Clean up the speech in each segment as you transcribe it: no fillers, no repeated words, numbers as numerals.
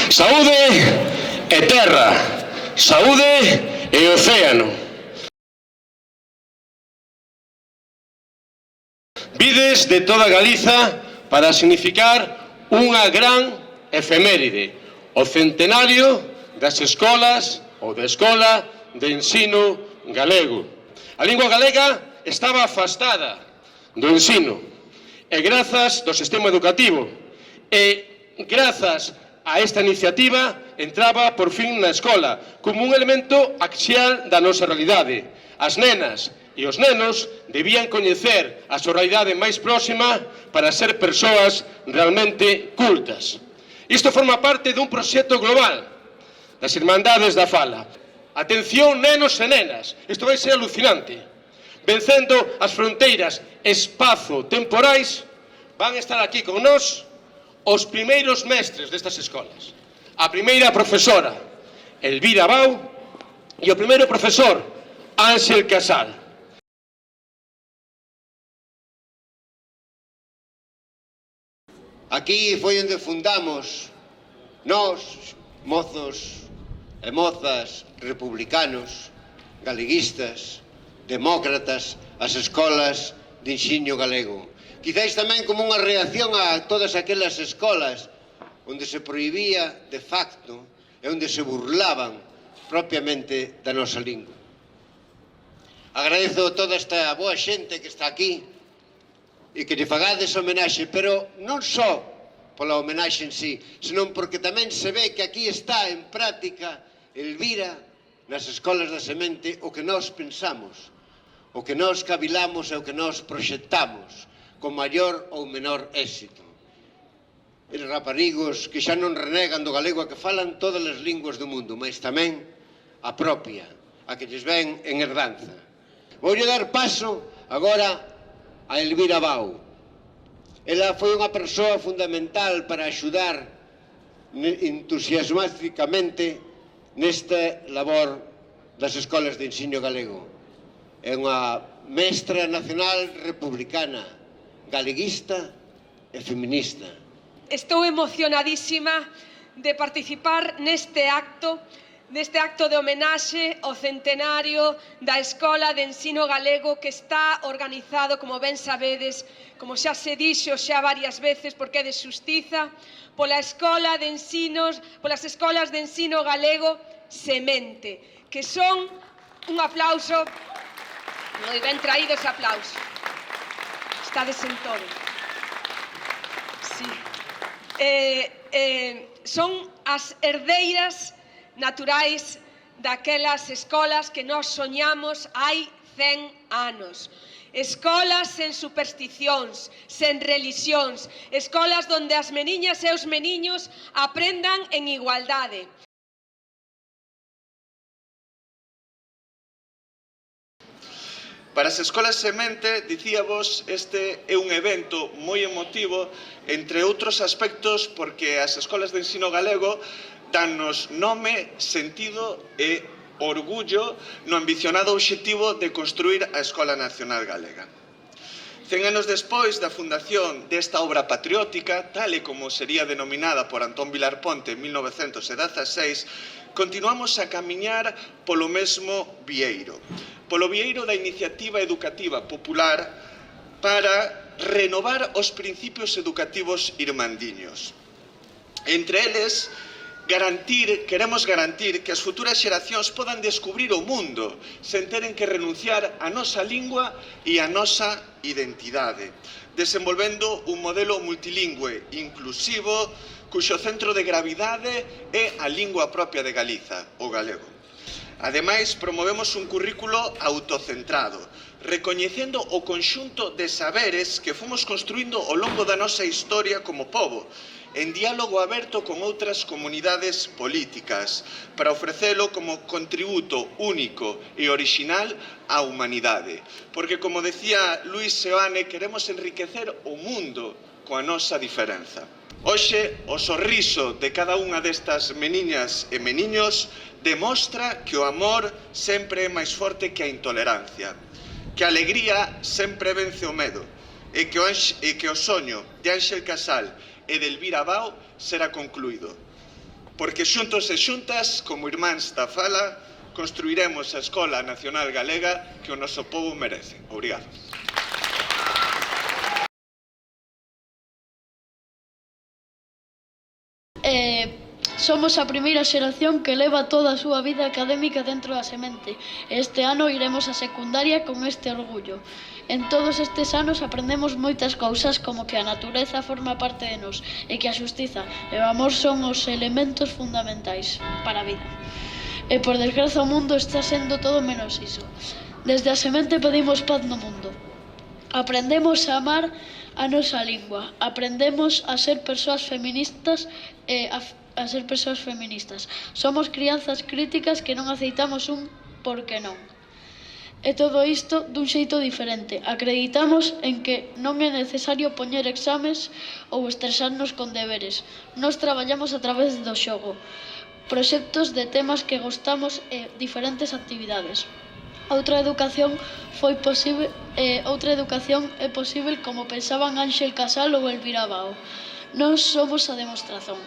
Saúde e terra, saúde e océano. Vides de toda Galiza para significar unha gran efeméride, o centenario das escolas ou da Escola de Ensino Galego. A lingua galega estaba afastada do ensino e grazas do sistema educativo e grazas a esta iniciativa entraba por fin na escola como un elemento axial da nosa realidade. As nenas e os nenos debían coñecer a súa realidade máis próxima para ser persoas realmente cultas. Isto forma parte dun proxecto global das Irmandades da Fala. Atención, nenos e nenas, isto vai ser alucinante. Vencendo as fronteiras espazo-temporais, van estar aquí con nós os primeiros mestres destas escolas. A primeira profesora, Elvira Bau, e o primeiro profesor, Ángel Casal. Aquí foi onde fundamos nós, mozos e mozas republicanos, galeguistas, demócratas, as escolas de ensino galego. Quizáis tamén como unha reacción a todas aquelas escolas onde se prohibía de facto e onde se burlaban propiamente da nosa lingua. Agradezo a toda esta boa xente que está aquí e que lle fagades homenaxe, pero non só pola homenaxe en sí, senón porque tamén se ve que aquí está en práctica Elvira nas escolas da semente o que nós pensamos, o que nós cavilamos e o que nós proxectamos con maior ou menor éxito. E raparigos que xa non renegan do galego a que falan todas as linguas do mundo, mas tamén a propia, a que lles ven en herdanza. Voulle dar paso agora a Elvira Bau. Ela foi unha persoa fundamental para axudar entusiasmáticamente nesta labor das escolas de ensino galego. É unha mestra nacional republicana, galeguista e feminista. Estou emocionadísima de participar neste acto de homenaxe ao centenario da Escola de Ensino Galego que está organizado, como ben sabedes, como xa se dixo xa varias veces, porque é de xustiza, polas escolas de ensino galego Semente, que son un aplauso, moi ben traído ese aplauso. Estades en todo. Sí. Son as herdeiras naturais daquelas escolas que nós soñamos hai 100 anos. Escolas sen supersticións, sen relixións, escolas donde as meniñas e os meniños aprendan en igualdade. Para as escolas Semente, dicíavos, este é un evento moi emotivo, entre outros aspectos, porque as escolas de ensino galego dannos nome, sentido e orgullo no ambicionado obxectivo de construir a Escola Nacional Galega. 100 anos despois da fundación desta obra patriótica, tal e como sería denominada por Antón Vilar Ponte en 1916, continuamos a camiñar polo mesmo vieiro. Polo vieiro da iniciativa educativa popular para renovar os principios educativos irmandiños. Entre eles, queremos garantir que as futuras xeracións podan descubrir o mundo sen teren que renunciar á nosa lingua e á nosa identidade, desenvolvendo un modelo multilingüe inclusivo cuxo centro de gravidade é a lingua propia de Galiza, o galego. Ademais, promovemos un currículo autocentrado, recoñecendo o conxunto de saberes que fomos construindo ao longo da nosa historia como pobo, en diálogo aberto con outras comunidades políticas, para ofrecelo como contributo único e orixinal á humanidade. Porque, como decía Luis Seoane, queremos enriquecer o mundo coa nosa diferenza. Hoxe, o sorriso de cada unha destas meniñas e meniños demostra que o amor sempre é máis forte que a intolerancia, que a alegría sempre vence o medo, e que o soño de Ángel Casal e de Elvira Bau será concluído. porque xuntos e xuntas, como irmáns da fala, construiremos a Escola Nacional Galega que o noso pobo merece. Obrigado. Somos a primeira xeración que leva toda a súa vida académica dentro da semente. Este ano iremos a secundaria con este orgullo. En todos estes anos aprendemos moitas cousas, como que a natureza forma parte de nós e que a xustiza e o amor son os elementos fundamentais para a vida. E por desgraza o mundo está sendo todo menos iso. Desde a semente pedimos paz no mundo. Aprendemos a amar a nosa lingua, aprendemos a ser persoas feministas e a ser persoas feministas. Somos crianzas críticas que non aceitamos un porque non. E todo isto dun xeito diferente. Acreditamos en que non é necesario poñer exames ou estresarnos con deberes. Nos traballamos a través do xogo, proxectos de temas que gostamos e diferentes actividades. Outra educación é posible como pensaban Ángel Casal ou Elvira Bao. Nós somos a demostración.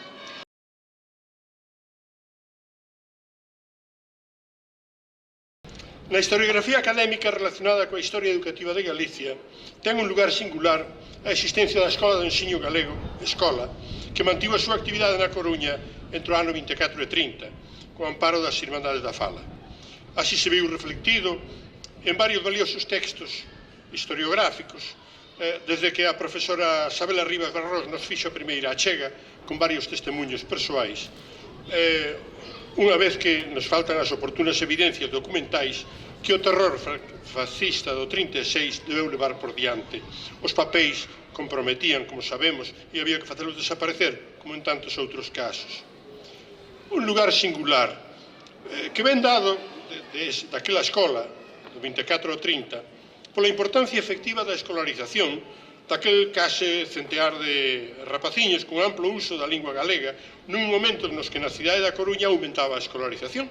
Na historiografía académica relacionada coa historia educativa de Galicia ten un lugar singular a existencia da Escola do Ensiño Galego, Escola, que mantivo a súa actividade na Coruña entre o ano 24 e 30, co amparo das Irmandades da Fala. Así se viu reflectido en varios valiosos textos historiográficos, desde que a profesora Sabela Rivas Barros nos fixo a primeira achega con varios testemunhos persoais, unha vez que nos faltan as oportunas evidencias documentais que o terror fascista do 36 debeu levar por diante. Os papéis comprometían, como sabemos, e había que facelos desaparecer, como en tantos outros casos. Un lugar singular que ven dado daquela escola, do 24 ao 30, pola importancia efectiva da escolarización daquel case centear de rapaciños con amplo uso da lingua galega nun momento nos que na cidade da Coruña aumentaba a escolarización,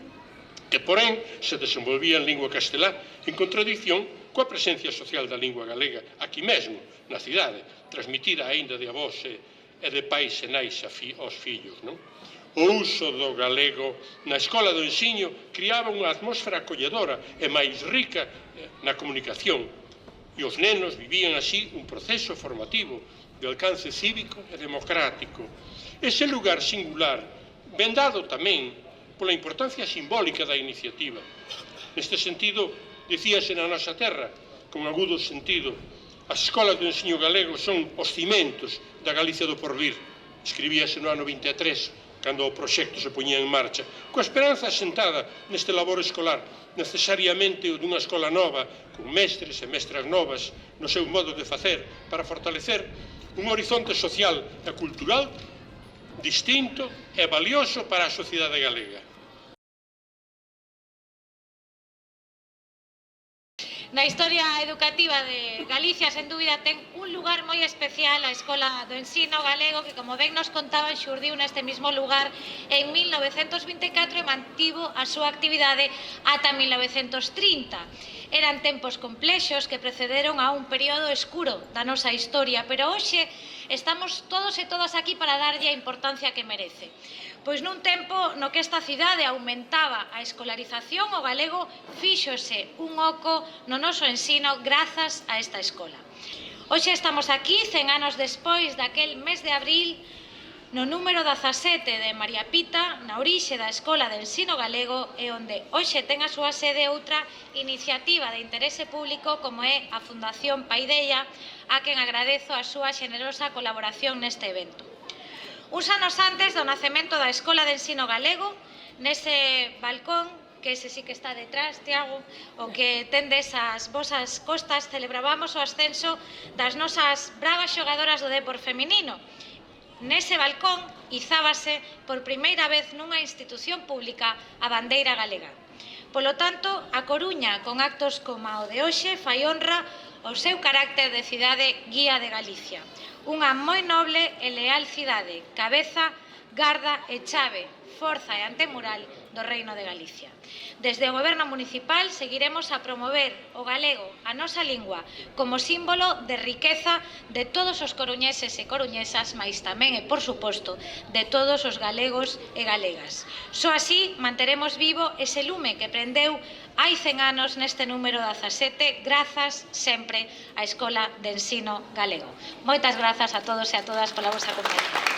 que porén se desenvolvía en lingua castelá en contradición coa presencia social da lingua galega aquí mesmo, na cidade, transmitida aínda de avós e de pais e nais aos fillos. O uso do galego na Escola do Ensiño criaba unha atmósfera acolledora e máis rica na comunicación, e os nenos vivían así un proceso formativo de alcance cívico e democrático. Ese lugar singular, ben dado tamén pola importancia simbólica da iniciativa. Neste sentido, dicíase na nosa terra, con agudo sentido, as escolas do ensino galego son os cimentos da Galicia do porvir. Escribíase no ano 23, cando o proxecto se poñía en marcha, coa esperanza asentada neste labor escolar, necesariamente o dunha escola nova, con mestres e mestras novas no seu modo de facer, para fortalecer un horizonte social e cultural distinto e valioso para a sociedade galega. Na historia educativa de Galicia, sen dúbida, ten un lugar moi especial a Escola do Ensino Galego, que, como ben nos contaban, xurdiu neste mismo lugar en 1924 e mantivo a súa actividade ata 1930. Eran tempos complexos que precederon a un período escuro da nosa historia, pero hoxe estamos todos e todas aquí para darlle a importancia que merece. Pois nun tempo no que esta cidade aumentaba a escolarización, o galego fíxose un oco no noso ensino grazas a esta escola. Hoxe estamos aquí, 100 anos despois daquel mes de abril, no número 17 de María Pita, na orixe da Escola de Ensino Galego, e onde hoxe ten a súa sede outra iniciativa de interese público como é a Fundación Paideia, a quen agradezo a súa xenerosa colaboración neste evento. Uns anos antes do nacemento da Escola de Ensino Galego, nese balcón, que ese sí que está detrás, Tiago, o que tendes as vosas costas, celebrábamos o ascenso das nosas bravas xogadoras do Depor feminino. Nese balcón izábase por primeira vez nunha institución pública a bandeira galega. Polo tanto, a Coruña, con actos como o de hoxe, fai honra ao seu carácter de cidade guía de Galicia. Unha moi noble e leal cidade, cabeza garda e chave, forza e antemural do Reino de Galicia. Desde o Goberno Municipal seguiremos a promover o galego, a nosa lingua, como símbolo de riqueza de todos os coruñeses e coruñesas, mais tamén e, por suposto, de todos os galegos e galegas. Só así manteremos vivo ese lume que prendeu hai 100 anos neste número 17, grazas sempre á Escola de Ensino Galego. Moitas grazas a todos e a todas pola vosa compañía.